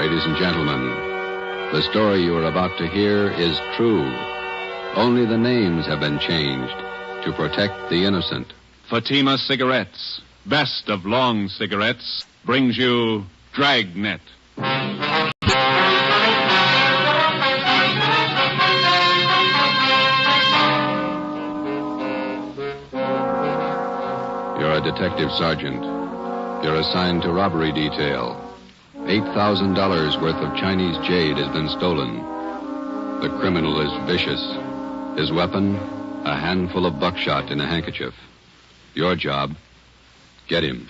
Ladies and gentlemen, the story you are about to hear is true. Only the names have been changed to protect the innocent. Fatima Cigarettes, best of long cigarettes, brings you Dragnet. You're a detective sergeant. You're assigned to robbery detail. $8,000 worth of Chinese jade has been stolen. The criminal is vicious. His weapon, a handful of buckshot in a handkerchief. Your job, get him.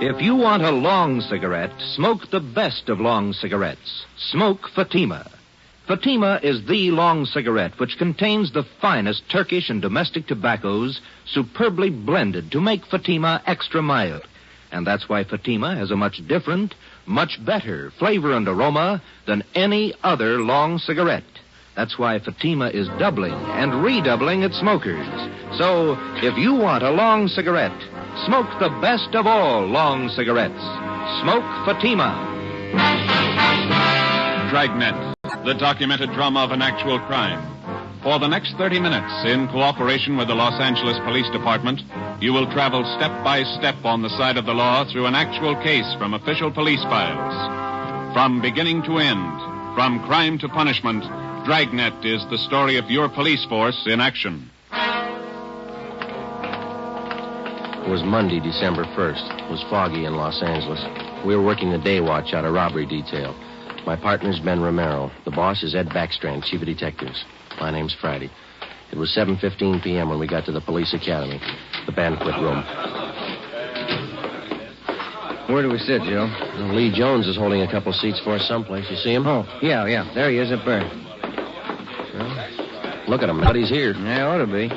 If you want a long cigarette, smoke the best of long cigarettes. Smoke Fatima. Fatima is the long cigarette which contains the finest Turkish and domestic tobaccos superbly blended to make Fatima extra mild. And that's why Fatima has a much different, much better flavor and aroma than any other long cigarette. That's why Fatima is doubling and redoubling its smokers. So, if you want a long cigarette, smoke the best of all long cigarettes. Smoke Fatima. Dragnet, the documented drama of an actual crime. For the next 30 minutes, in cooperation with the Los Angeles Police Department, you will travel step by step on the side of the law through an actual case from official police files. From beginning to end, from crime to punishment, Dragnet is the story of your police force in action. It was Monday, December 1st. It was foggy in Los Angeles. We were working the day watch out of robbery detail. My partner's Ben Romero. The boss is Ed Backstrand, chief of detectives. My name's Friday. It was 7:15 p.m. when we got to the police academy, the banquet room. Where do we sit, Joe? Lee Jones is holding a couple seats for us someplace. You see him? Oh, yeah. There he is up there. Well, look at him. Buddy's here. Yeah, ought to be.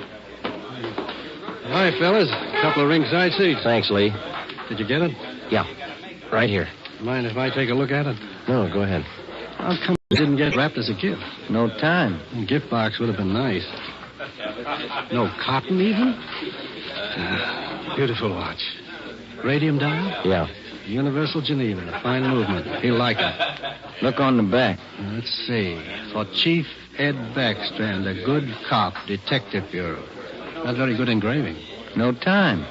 Hi, fellas. A couple of ringside seats. Thanks, Lee. Did you get it? Yeah, right here. Mind if I take a look at it? No, go ahead. How come it didn't get wrapped as a gift? No time. A gift box would have been nice. No cotton, even? Beautiful watch. Radium dial? Yeah. Universal Geneva. Fine movement. He'll like it. Look on the back. Let's see. For Chief Ed Backstrand, a good cop, Detective Bureau. Not very good engraving. No time.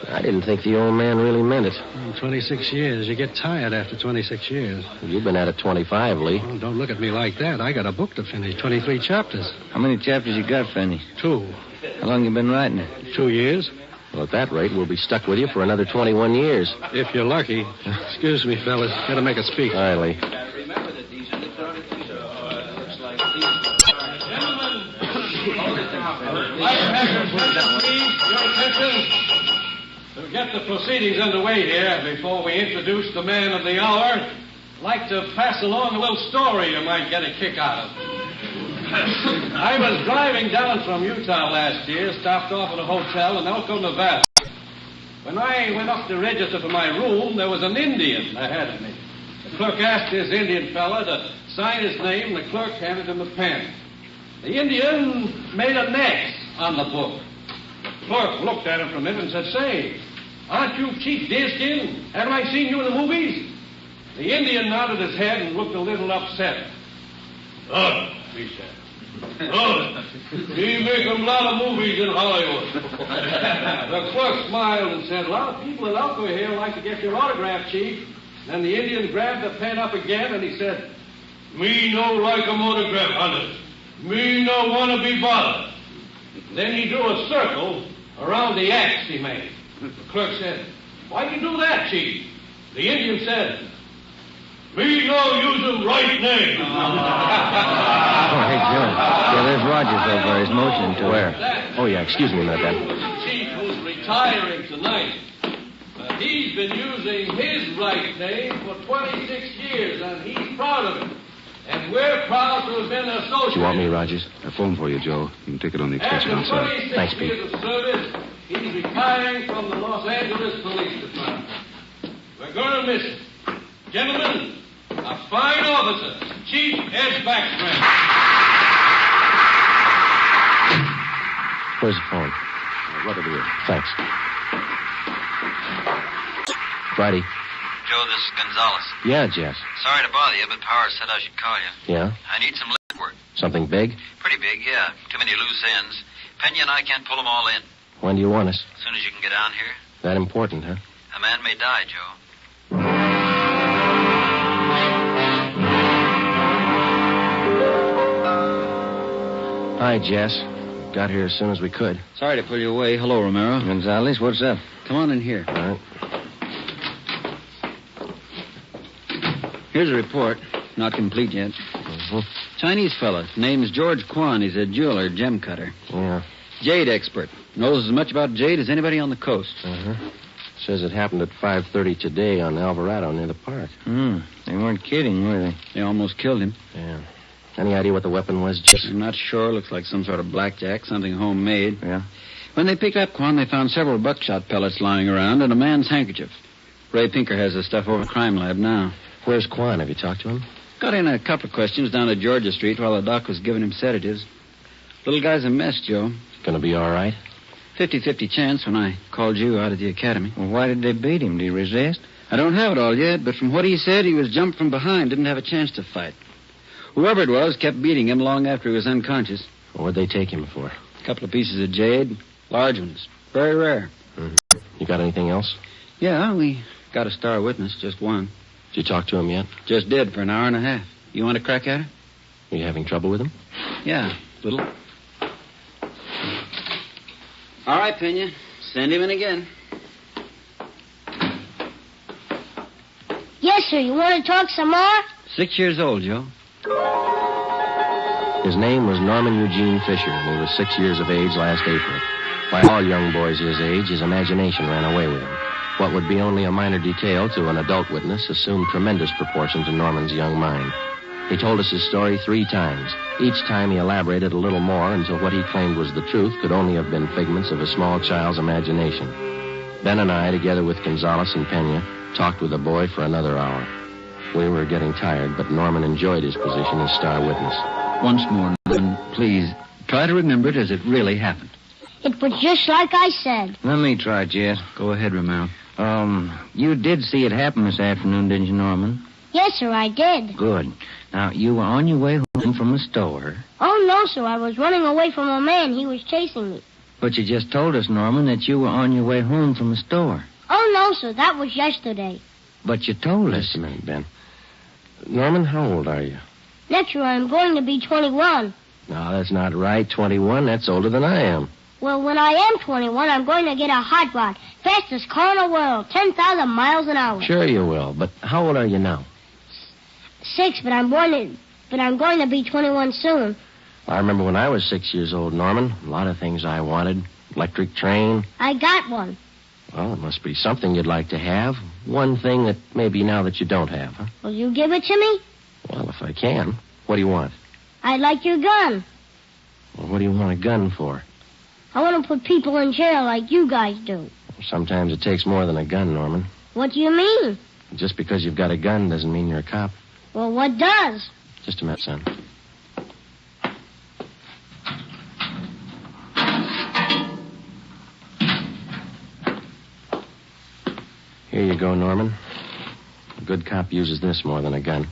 I didn't think the old man really meant it. 26 years. You get tired after 26 years. You've been at it 25, Lee. Oh, don't look at me like that. I got a book to finish. 23 chapters. How many chapters you got, Fanny? 2. How long you been writing it? 2 years. Well, at that rate, we'll be stuck with you for another 21 years. If you're lucky. Excuse me, fellas. Gotta make a speak. All right, Lee. To get the proceedings underway here, before we introduce the man of the hour, I'd like to pass along a little story you might get a kick out of. I was driving down from Utah last year, stopped off at a hotel in Elko, Nevada. When I went up to register for my room, there was an Indian ahead of me. The clerk asked this Indian fella to sign his name, and the clerk handed him a pen. The Indian made an X on the book. The clerk looked at him for a minute and said, "Say, aren't you Chief Deerskin? Haven't I seen you in the movies?" The Indian nodded his head and looked a little upset. "Oh," he said. "Oh, we make a lot of movies in Hollywood." The clerk smiled and said, "A lot of people at Elko here like to get your autograph, Chief." Then the Indian grabbed the pen up again and he said, "Me no like a autograph, hunters. Me no want to be bothered." Then he drew a circle around the X he made. The clerk said, "Why do you do that, Chief?" The Indian said, "Me no use him right name." Oh, hey, Joe. Yeah, there's Rogers over there. He's motioning to Where? her. Oh, yeah, excuse me a minute, Ben. Chief who's retiring tonight. He's been using his right name for 26 years, and he's proud of it. And we're proud to have been associated. Do you want me, Rogers? A phone for you, Joe. You can take it on the extension After outside. 26 Thanks, Pete. years of service, he's retiring from the Los Angeles Police Department. We're going to miss him. Gentlemen, a fine officer, Chief Ed Backstrand. Where's the phone? Right over here. Thanks. Friday, Joe, this is Gonzalez. Yeah, Jess. Sorry to bother you, but Powers said I should call you. Yeah? I need some lead work. Something big? Pretty big, yeah. Too many loose ends. Pena and I can't pull them all in. When do you want us? As soon as you can get down here. That important, huh? A man may die, Joe. Hi, Jess. Got here as soon as we could. Sorry to pull you away. Hello, Romero. Gonzalez, what's up? Come on in here. All right. Here's a report. Not complete yet. Mm-hmm. Chinese fella. Name's George Quan. He's a jeweler, gem cutter. Yeah. Jade expert. Knows as much about jade as anybody on the coast. Uh-huh. Says it happened at 5:30 today on Alvarado near the park. They weren't kidding, were they? They almost killed him. Yeah. Any idea what the weapon was, Jess? I'm not sure. Looks like some sort of blackjack, something homemade. Yeah? When they picked up Quan, they found several buckshot pellets lying around and a man's handkerchief. Ray Pinker has the stuff over at Crime Lab now. Where's Quan? Have you talked to him? Got in a couple of questions down at Georgia Street while the doc was giving him sedatives. Little guy's a mess, Joe. Gonna be all right? 50-50 chance when I called you out of the academy. Well, why did they beat him? Did he resist? I don't have it all yet, but from what he said, he was jumped from behind, didn't have a chance to fight. Whoever it was kept beating him long after he was unconscious. What'd they take him for? A couple of pieces of jade, large ones, very rare. Mm-hmm. You got anything else? Yeah, we got a star witness, just one. Did you talk to him yet? Just did for an hour and a half. You want to crack at her? Are you having trouble with him? Yeah, little. All right, Pena. Send him in again. Yes, sir. You want to talk some more? 6 years old, Joe. His name was Norman Eugene Fisher, and he was 6 years of age last April. Like all young boys his age, his imagination ran away with him. What would be only a minor detail to an adult witness assumed tremendous proportions in Norman's young mind. He told us his story 3 times. Each time he elaborated a little more until what he claimed was the truth could only have been figments of a small child's imagination. Ben and I, together with Gonzalez and Pena, talked with the boy for another hour. We were getting tired, but Norman enjoyed his position as star witness. Once more, Norman, please, try to remember it as it really happened. It was just like I said. Let me try, Jess. Go ahead, Romero. You did see it happen this afternoon, didn't you, Norman? Yes, sir, I did. Good. Now, you were on your way home from the store. Oh, no, sir. I was running away from a man. He was chasing me. But you just told us, Norman, that you were on your way home from the store. Oh, no, sir. That was yesterday. But you told us. Just a minute, Ben. Norman, how old are you? Next year, I'm going to be 21. No, that's not right. 21, that's older than I am. Well, when I am 21, I'm going to get a hot rod. Fastest car in the world. 10,000 miles an hour. Sure you will, but how old are you now? 6, but I'm going to be 21 soon. I remember when I was 6 years old, Norman. A lot of things I wanted. Electric train. I got one. Well, it must be something you'd like to have. One thing that maybe now that you don't have, huh? Will you give it to me? Well, if I can. What do you want? I'd like your gun. Well, what do you want a gun for? I want to put people in jail like you guys do. Sometimes it takes more than a gun, Norman. What do you mean? Just because you've got a gun doesn't mean you're a cop. Well, what does? Just a minute, son. Here you go, Norman. A good cop uses this more than a gun.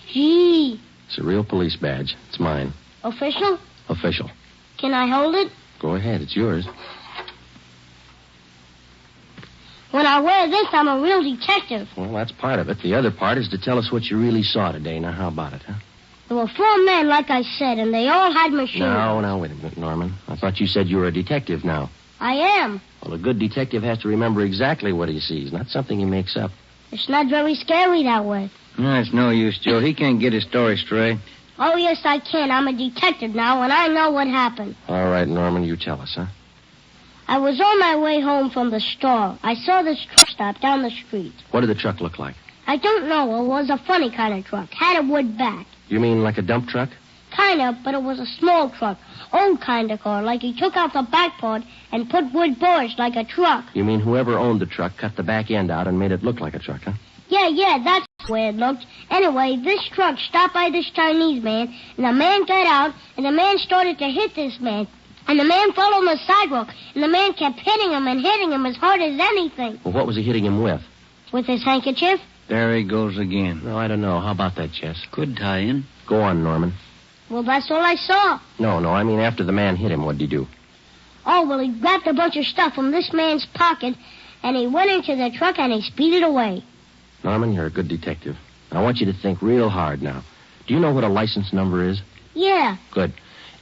Gee. It's a real police badge. It's mine. Official? Official. Can I hold it? Go ahead. It's yours. When I wear this, I'm a real detective. Well, that's part of it. The other part is to tell us what you really saw today. Now, how about it, huh? There were 4 men, like I said, and they all had machines. No, wait a minute, Norman. I thought you said you were a detective now. I am. Well, a good detective has to remember exactly what he sees, not something he makes up. It's not very scary that way. No, it's no use, Joe. He can't get his story straight. Oh, yes, I can. I'm a detective now, and I know what happened. All right, Norman, you tell us, huh? I was on my way home from the store. I saw this truck stop down the street. What did the truck look like? I don't know. It was a funny kind of truck. Had a wood back. You mean like a dump truck? Kind of, but it was a small truck. Old kind of car, like he took out the back part and put wood boards like a truck. You mean whoever owned the truck cut the back end out and made it look like a truck, huh? Yeah, that's the way it looked. Anyway, this truck stopped by this Chinese man, and the man got out, and the man started to hit this man. And the man fell on the sidewalk, and the man kept hitting him and hitting him as hard as anything. Well, what was he hitting him with? With his handkerchief? There he goes again. No, I don't know. How about that, Jess? Could tie in. Go on, Norman. Well, that's all I saw. No, I mean after the man hit him, what'd he do? Oh, well, he grabbed a bunch of stuff from this man's pocket, and he went into the truck and he speeded away. Norman, you're a good detective. I want you to think real hard now. Do you know what a license number is? Yeah. Good.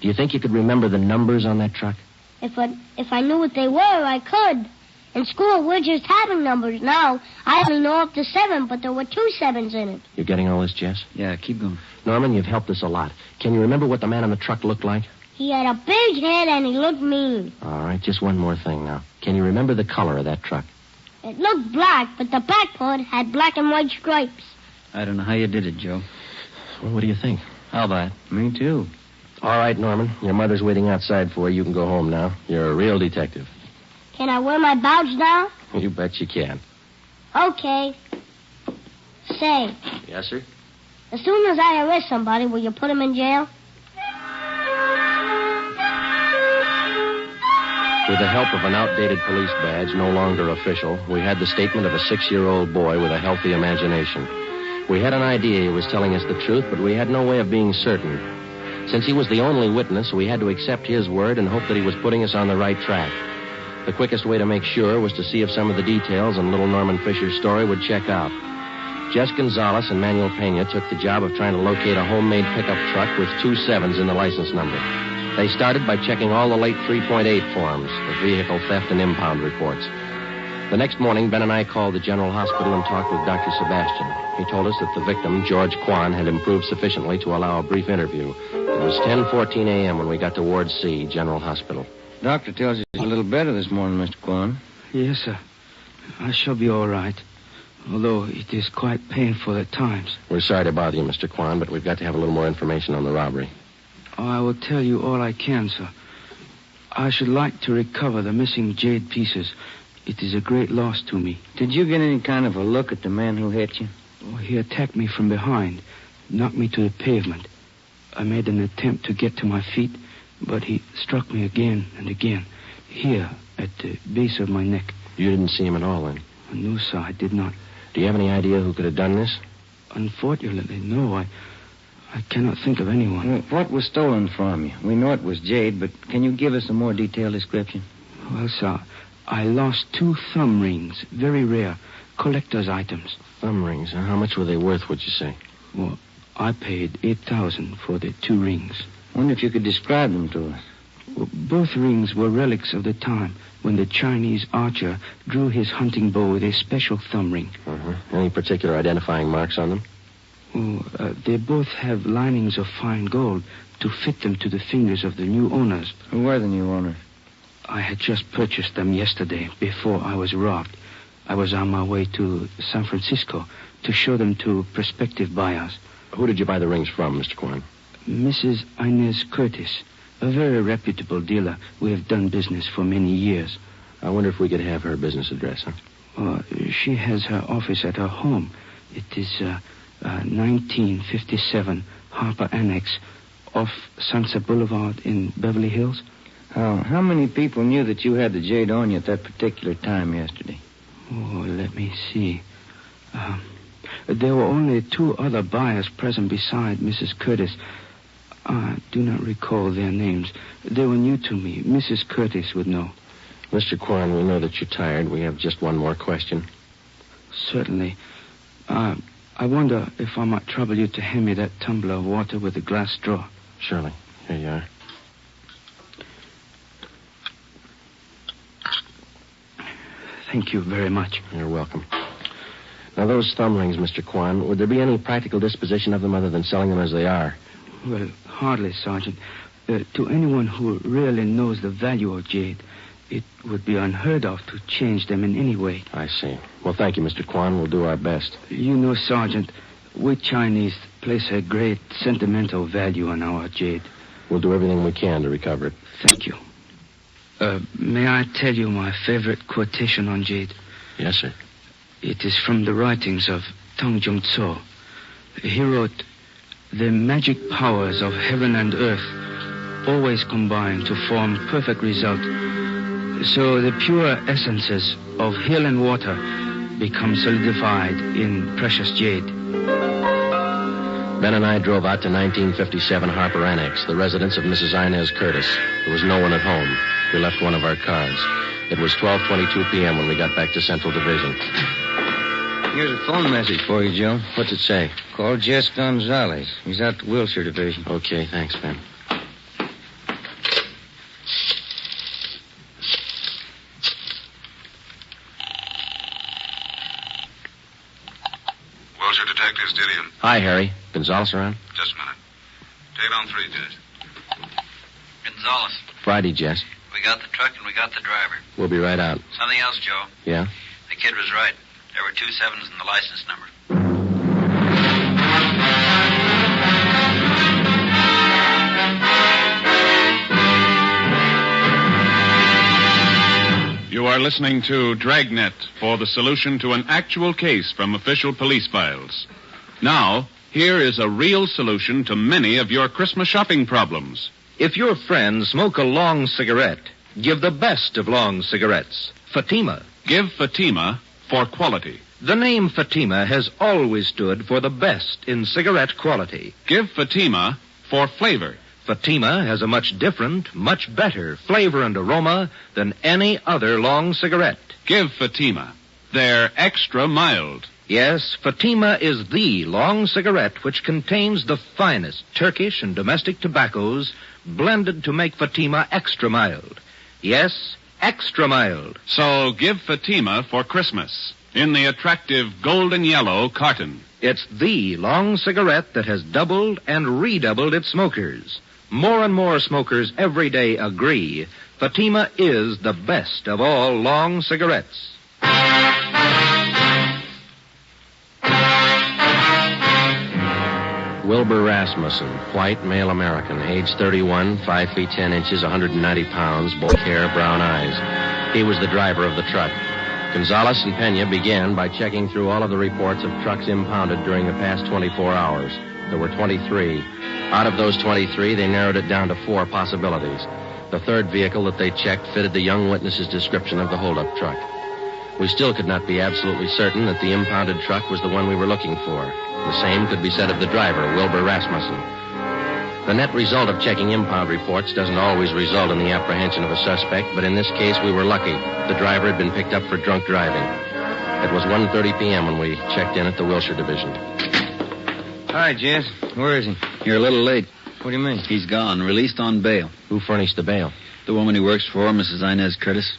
Do you think you could remember the numbers on that truck? If I knew what they were, I could. In school, we're just having numbers now. I only know up to 7, but there were 2 7s in it. You're getting all this, Jess? Yeah, keep going. Norman, you've helped us a lot. Can you remember what the man on the truck looked like? He had a big head and he looked mean. All right, just one more thing now. Can you remember the color of that truck? It looked black, but the back part had black and white stripes. I don't know how you did it, Joe. Well, what do you think? How about it? Me too. All right, Norman. Your mother's waiting outside for you. You can go home now. You're a real detective. Can I wear my badge now? You bet you can. Okay. Say, Yes, sir? as soon as I arrest somebody, will you put him in jail? With the help of an outdated police badge, no longer official, we had the statement of a 6-year-old boy with a healthy imagination. We had an idea he was telling us the truth, but we had no way of being certain. Since he was the only witness, we had to accept his word and hope that he was putting us on the right track. The quickest way to make sure was to see if some of the details in little Norman Fisher's story would check out. Jess Gonzalez and Manuel Pena took the job of trying to locate a homemade pickup truck with 2 7s in the license number. They started by checking all the late 3.8 forms, the vehicle theft and impound reports. The next morning, Ben and I called the General Hospital and talked with Dr. Sebastian. He told us that the victim, George Quan, had improved sufficiently to allow a brief interview. It was 10:14 a.m. when we got to Ward C, General Hospital. Doctor tells you he's a little better this morning, Mr. Quan. Yes, sir. I shall be all right, although it is quite painful at times. We're sorry to bother you, Mr. Quan, but we've got to have a little more information on the robbery. Oh, I will tell you all I can, sir. I should like to recover the missing jade pieces. It is a great loss to me. Did you get any kind of a look at the man who hit you? Oh, he attacked me from behind, knocked me to the pavement. I made an attempt to get to my feet, but he struck me again and again, here at the base of my neck. You didn't see him at all, then? No, sir, I did not. Do you have any idea who could have done this? Unfortunately, no. I cannot think of anyone. What was stolen from you? We know it was jade, but can you give us a more detailed description? Well, sir, I lost 2 thumb rings, very rare, collector's items. Thumb rings? How much were they worth, would you say? Well, I paid $8,000 for the 2 rings. Wonder if you could describe them to us. Well, both rings were relics of the time when the Chinese archer drew his hunting bow with a special thumb ring. Any particular identifying marks on them? Oh, they both have linings of fine gold to fit them to the fingers of the new owners. Who were the new owners? I had just purchased them yesterday, before I was robbed. I was on my way to San Francisco to show them to prospective buyers. Who did you buy the rings from, Mr. Quan? Mrs. Inez Curtis, a very reputable dealer. We have done business for many years. I wonder if we could have her business address, huh? She has her office at her home. It is 1957 Harper Annex off Sunset Boulevard in Beverly Hills. How many people knew that you had the jade on you at that particular time yesterday? Oh, let me see. There were only 2 other buyers present beside Mrs. Curtis. I do not recall their names. They were new to me. Mrs. Curtis would know. Mr. Quan, we know that you're tired. We have just one more question. Certainly. I wonder if I might trouble you to hand me that tumbler of water with a glass straw. Surely. Here you are. Thank you very much. You're welcome. Now, those thumb rings, Mr. Quan, would there be any practical disposition of them other than selling them as they are? Well, hardly, Sergeant. To anyone who really knows the value of jade, it would be unheard of to change them in any way. I see. Well, thank you, Mr. Quan. We'll do our best. You know, Sergeant, we Chinese place a great sentimental value on our jade. We'll do everything we can to recover it. Thank you. May I tell you my favorite quotation on jade? Yes, sir. It is from the writings of Tang Jung-tso. He wrote, "The magic powers of heaven and earth always combine to form perfect result. So the pure essences of hill and water become solidified in precious jade. Ben and I drove out to 1957 Harper Annex, the residence of Mrs. Inez Curtis. There was no one at home. We left one of our cars. It was 12:22 p.m. when we got back to Central Division. Here's a phone message for you, Joe. What's it say? Call Jess Gonzalez. He's out to Wilshire Division. Okay, thanks, Ben. Wilshire Detectives, Didion. Hi, Harry. Gonzalez around? Just a minute. Take on 3, Jess. Gonzalez, Friday, Jess. we got the truck and we got the driver. We'll be right out. Something else, Joe. Yeah? The kid was right. There were 2 7s in the license number. You are listening to Dragnet for the solution to an actual case from official police files. Now, here is a real solution to many of your Christmas shopping problems. If your friends smoke a long cigarette, give the best of long cigarettes, Fatima. Give Fatima for quality. The name Fatima has always stood for the best in cigarette quality. Give Fatima for flavor. Fatima has a much different, much better flavor and aroma than any other long cigarette. Give Fatima. They're extra mild. Yes, Fatima is the long cigarette which contains the finest Turkish and domestic tobaccos blended to make Fatima extra mild. Yes, extra mild. So give Fatima for Christmas in the attractive golden yellow carton. It's the long cigarette that has doubled and redoubled its smokers. More and more smokers every day agree Fatima is the best of all long cigarettes. Wilbur Rasmussen, white, male American, age 31, 5 feet 10 inches, 190 pounds, black hair, brown eyes. He was the driver of the truck. Gonzalez and Pena began by checking through all of the reports of trucks impounded during the past 24 hours. There were 23. Out of those 23, they narrowed it down to 4 possibilities. The third vehicle that they checked fitted the young witness's description of the holdup truck. We still could not be absolutely certain that the impounded truck was the one we were looking for. The same could be said of the driver, Wilbur Rasmussen. The net result of checking impound reports doesn't always result in the apprehension of a suspect, but in this case we were lucky. The driver had been picked up for drunk driving. It was 1:30 p.m. when we checked in at the Wilshire Division. Hi, Jess. Where is he? You're a little late. What do you mean? He's gone, released on bail. Who furnished the bail? The woman he works for, Mrs. Inez Curtis.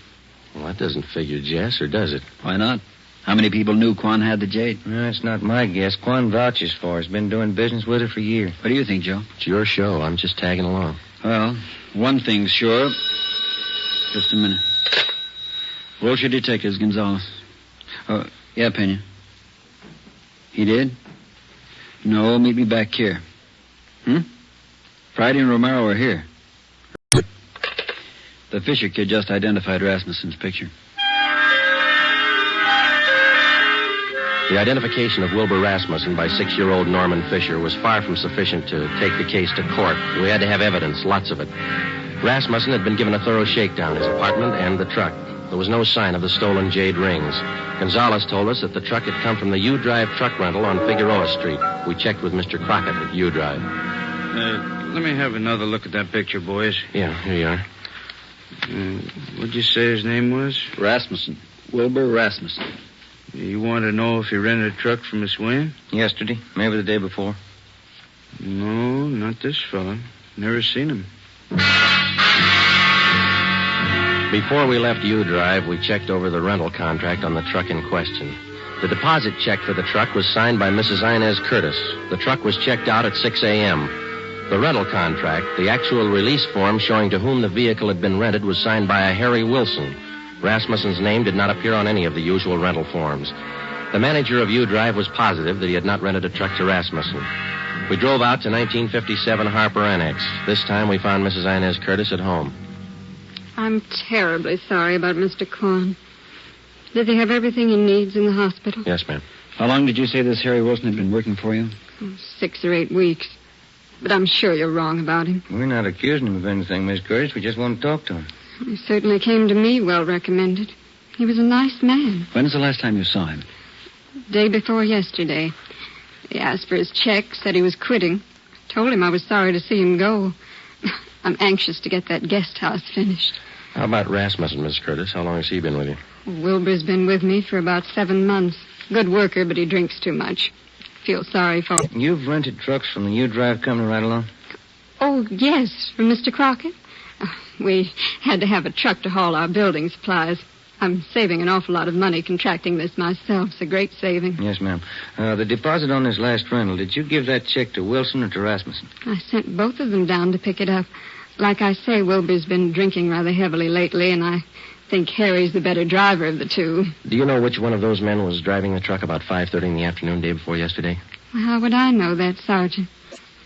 Well, that doesn't figure, Jess, or does it? Why not? How many people knew Quan had the Jade? No, it's not my guess. Quan vouches for her. He's been doing business with her for years. What do you think, Joe? It's your show. I'm just tagging along. Well, one thing's sure. Just a minute. Wilshire Detectives, Gonzalez. Oh, yeah, Pena. He did? No, meet me back here. Friday and Romero are here. The Fisher kid just identified Rasmussen's picture. The identification of Wilbur Rasmussen by 6-year-old Norman Fisher was far from sufficient to take the case to court. We had to have evidence, lots of it. Rasmussen had been given a thorough shakedown, his apartment and the truck. There was no sign of the stolen jade rings. Gonzalez told us that the truck had come from the U-Drive truck rental on Figueroa Street. We checked with Mr. Crockett at U-Drive. Let me have another look at that picture, boys. Yeah, here you are. What'd you say his name was? Rasmussen. Wilbur Rasmussen. You want to know if he rented a truck from Miss Wynn? Yesterday. Maybe the day before. No, not this fella. Never seen him. Before we left U-Drive, we checked over the rental contract on the truck in question. The deposit check for the truck was signed by Mrs. Inez Curtis. The truck was checked out at 6 a.m. The rental contract, the actual release form showing to whom the vehicle had been rented, was signed by a Harry Wilson. Rasmussen's name did not appear on any of the usual rental forms. The manager of U-Drive was positive that he had not rented a truck to Rasmussen. We drove out to 1957 Harper Annex. This time we found Mrs. Inez Curtis at home. I'm terribly sorry about Mr. Quan. Does he have everything he needs in the hospital? Yes, ma'am. How long did you say this Harry Wilson had been working for you? 6 or 8 weeks. But I'm sure you're wrong about him. We're not accusing him of anything, Miss Curtis. We just want to talk to him. He certainly came to me well recommended. He was a nice man. When's the last time you saw him? Day before yesterday. He asked for his check, said he was quitting. Told him I was sorry to see him go. I'm anxious to get that guest house finished. How about Rasmussen, Miss Curtis? How long has he been with you? Wilbur's been with me for about 7 months. Good worker, but he drinks too much. Feel sorry for him. You've rented trucks from the U-Drive company right along? Oh, yes, from Mr. Crockett. We had to have a truck to haul our building supplies. I'm saving an awful lot of money contracting this myself. It's a great saving. Yes, ma'am. The deposit on this last rental, did you give that check to Wilson or to Rasmussen? I sent both of them down to pick it up. Like I say, Wilbur's been drinking rather heavily lately, and I think Harry's the better driver of the two. Do you know which one of those men was driving the truck about 5:30 in the afternoon, day before yesterday? Well, how would I know that, Sergeant?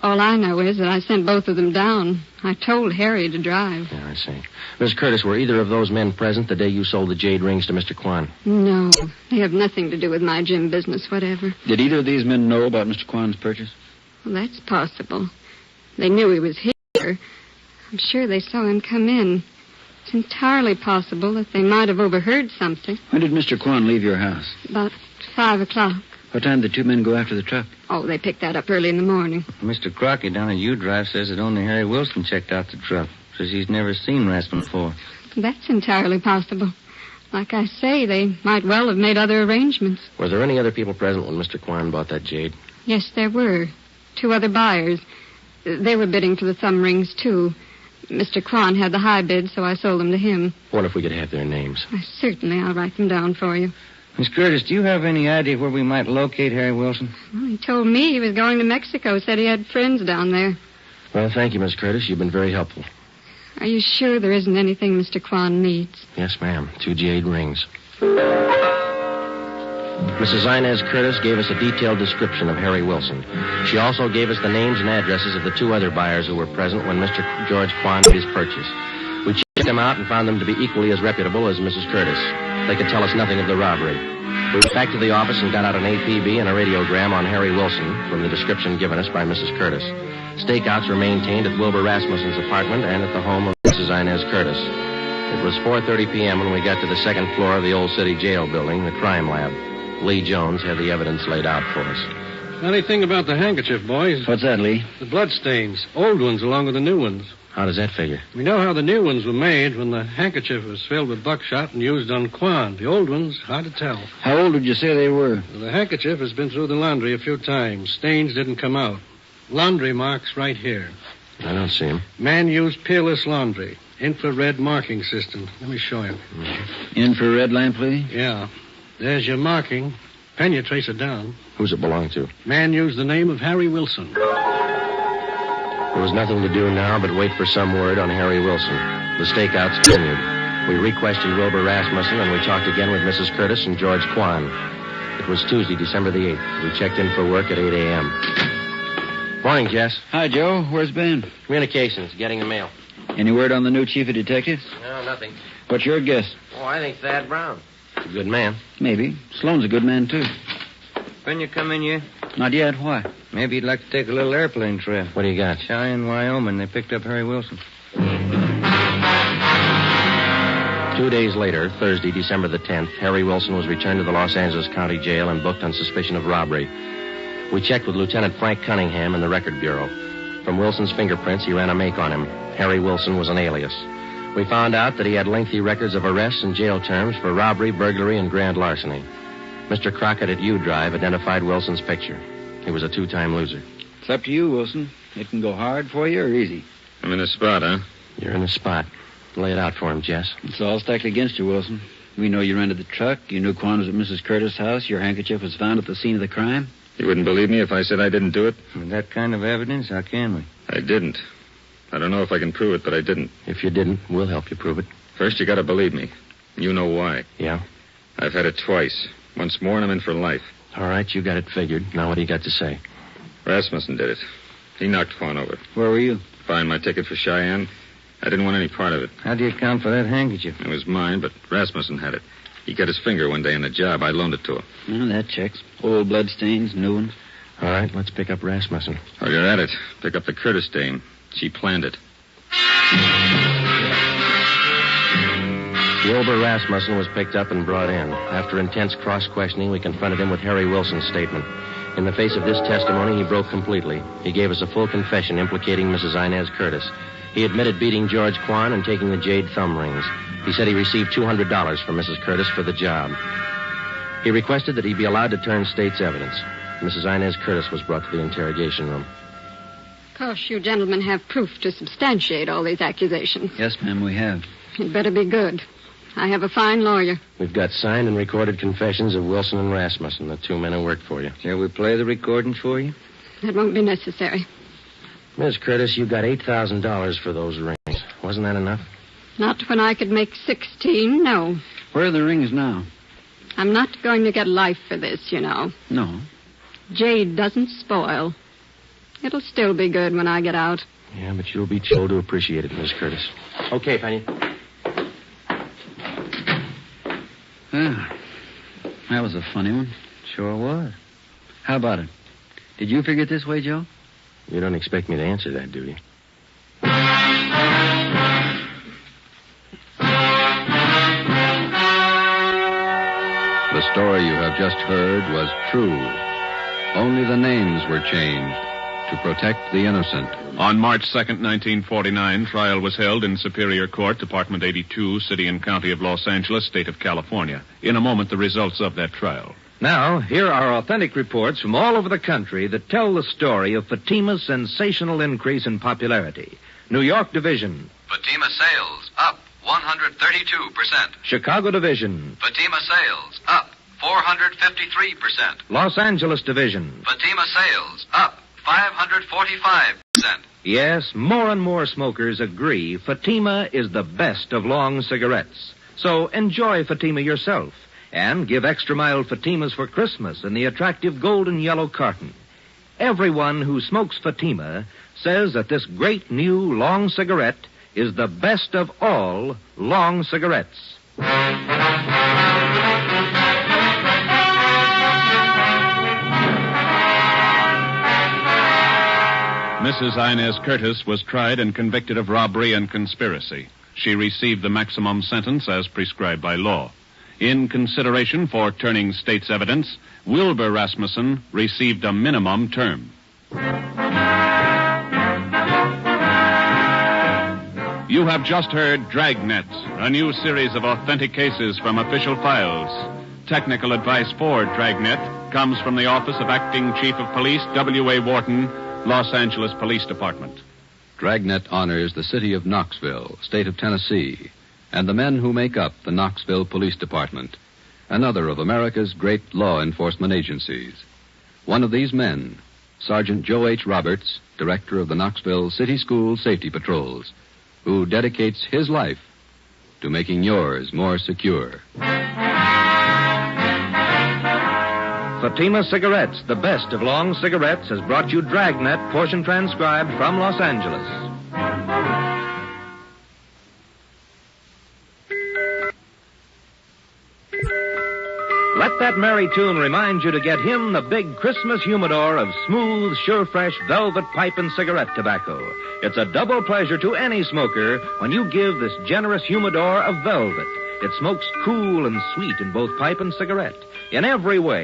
All I know is that I sent both of them down. I told Harry to drive. Yeah, I see. Miss Curtis, were either of those men present the day you sold the jade rings to Mr. Quan? No, they have nothing to do with my gym business, whatever. Did either of these men know about Mr. Quan's purchase? Well, that's possible. They knew he was here. I'm sure they saw him come in. It's entirely possible that they might have overheard something. When did Mr. Quan leave your house? About 5 o'clock. What time did the two men go after the truck? Oh, they picked that up early in the morning. Mr. Crockett down at U-Drive says that only Harry Wilson checked out the truck. Says he's never seen Rasmussen before. That's entirely possible. Like I say, they might well have made other arrangements. Were there any other people present when Mr. Quan bought that jade? Yes, there were. 2 other buyers. They were bidding for the thumb rings, too. Mr. Quan had the high bid, so I sold them to him. What if we could have their names? Certainly, I'll write them down for you. Miss Curtis, do you have any idea where we might locate Harry Wilson? Well, he told me he was going to Mexico, said he had friends down there. Well, thank you, Miss Curtis. You've been very helpful. Are you sure there isn't anything Mr. Quan needs? Yes, ma'am. 2 jade rings. Mrs. Inez Curtis gave us a detailed description of Harry Wilson. She also gave us the names and addresses of the 2 other buyers who were present when Mr. George Quan made his purchase. We checked them out and found them to be equally as reputable as Mrs. Curtis. They could tell us nothing of the robbery. We went back to the office and got out an APB and a radiogram on Harry Wilson from the description given us by Mrs. Curtis. Stakeouts were maintained at Wilbur Rasmussen's apartment and at the home of Mrs. Inez Curtis. It was 4:30 p.m. when we got to the 2nd floor of the old city jail building, the crime lab. Lee Jones had the evidence laid out for us. Funny thing about the handkerchief, boys. What's that, Lee? The bloodstains. Old ones along with the new ones. How does that figure? We know how the new ones were made when the handkerchief was filled with buckshot and used on Quan. The old ones, hard to tell. How old would you say they were? Well, the handkerchief has been through the laundry a few times. Stains didn't come out. Laundry marks right here. I don't see him. Man used peerless laundry. Infrared marking system. Let me show you. Infrared lamp, Lee? Yeah. There's your marking. Can you trace it down? Who's it belong to? Man used the name of Harry Wilson. There was nothing to do now but wait for some word on Harry Wilson. The stakeouts continued. We re-questioned Wilbur Rasmussen, and we talked again with Mrs. Curtis and George Quan. It was Tuesday, December the 8th. We checked in for work at 8 a.m. Morning, Jess. Hi, Joe. Where's Ben? Communications, getting the mail. Any word on the new chief of detectives? No, nothing. What's your guess? Oh, I think Thad Brown. A good man. Maybe. Sloan's a good man, too. When you come in yet? Not yet. Why? Maybe you'd like to take a little airplane trip. What do you got? Cheyenne, Wyoming. They picked up Harry Wilson. 2 days later, Thursday, December the 10th, Harry Wilson was returned to the Los Angeles County Jail and booked on suspicion of robbery. We checked with Lieutenant Frank Cunningham in the Record Bureau. From Wilson's fingerprints, he ran a make on him. Harry Wilson was an alias. We found out that he had lengthy records of arrests and jail terms for robbery, burglary, and grand larceny. Mr. Crockett at U-Drive identified Wilson's picture. He was a 2-time loser. It's up to you, Wilson. It can go hard for you or easy. I'm in a spot, huh? You're in a spot. Lay it out for him, Jess. It's all stacked against you, Wilson. We know you rented the truck. You knew Quan was at Mrs. Curtis' house. Your handkerchief was found at the scene of the crime. You wouldn't believe me if I said I didn't do it? With that kind of evidence, how can we? I didn't. I don't know if I can prove it, but I didn't. If you didn't, we'll help you prove it. First, you gotta believe me. You know why. Yeah? I've had it twice. Once more, and I'm in for life. All right, you got it figured. Now what do you got to say? Rasmussen did it. He knocked Quan over. Where were you? Buying my ticket for Cheyenne. I didn't want any part of it. How do you account for that handkerchief? It was mine, but Rasmussen had it. He cut his finger one day on the job. I loaned it to him. Well, that checks. Old bloodstains, new ones. All right, let's pick up Rasmussen. Oh, you're at it. Pick up the Curtis dame. She planned it. Wilbur Rasmussen was picked up and brought in. After intense cross-questioning, we confronted him with Harry Wilson's statement. In the face of this testimony, he broke completely. He gave us a full confession implicating Mrs. Inez Curtis. He admitted beating George Quan and taking the Jade thumb rings. He said he received $200 from Mrs. Curtis for the job. He requested that he be allowed to turn state's evidence. Mrs. Inez Curtis was brought to the interrogation room. Of course, you gentlemen have proof to substantiate all these accusations. Yes, ma'am, we have. It better be good. I have a fine lawyer. We've got signed and recorded confessions of Wilson and Rasmussen, the two men who worked for you. Shall we play the recordings for you? That won't be necessary. Miss Curtis, you got $8,000 for those rings. Wasn't that enough? Not when I could make 16, no. Where are the rings now? I'm not going to get life for this, you know. No. Jade doesn't spoil. It'll still be good when I get out. Yeah, but you'll be told to appreciate it, Miss Curtis. Okay, Penny. That was a funny one. Sure was. How about it? Did you figure it this way, Joe? You don't expect me to answer that, do you? The story you have just heard was true. Only the names were changed to protect the innocent. On March 2nd, 1949, trial was held in Superior Court, Department 82, City and County of Los Angeles, State of California. In a moment, the results of that trial. Now, here are authentic reports from all over the country that tell the story of Fatima's sensational increase in popularity. New York Division. Fatima sales up 132%. Chicago Division. Fatima sales up 453%. Los Angeles Division. Fatima sales up 545%. Yes, more and more smokers agree Fatima is the best of long cigarettes. So enjoy Fatima yourself and give extra mild Fatimas for Christmas in the attractive golden yellow carton. Everyone who smokes Fatima says that this great new long cigarette is the best of all long cigarettes. Mrs. Inez Curtis was tried and convicted of robbery and conspiracy. She received the maximum sentence as prescribed by law. In consideration for turning state's evidence, Wilbur Rasmussen received a minimum term. You have just heard Dragnet, a new series of authentic cases from official files. Technical advice for Dragnet comes from the Office of Acting Chief of Police, W.A. Wharton, Los Angeles Police Department. Dragnet honors the city of Knoxville, state of Tennessee, and the men who make up the Knoxville Police Department, another of America's great law enforcement agencies. One of these men, Sergeant Joe H. Roberts, director of the Knoxville City School Safety Patrols, who dedicates his life to making yours more secure. Fatima Cigarettes, the best of long cigarettes, has brought you Dragnet, portion transcribed from Los Angeles. Let that merry tune remind you to get him the big Christmas humidor of smooth, sure-fresh velvet pipe and cigarette tobacco. It's a double pleasure to any smoker when you give this generous humidor of velvet. It smokes cool and sweet in both pipe and cigarette. In every way,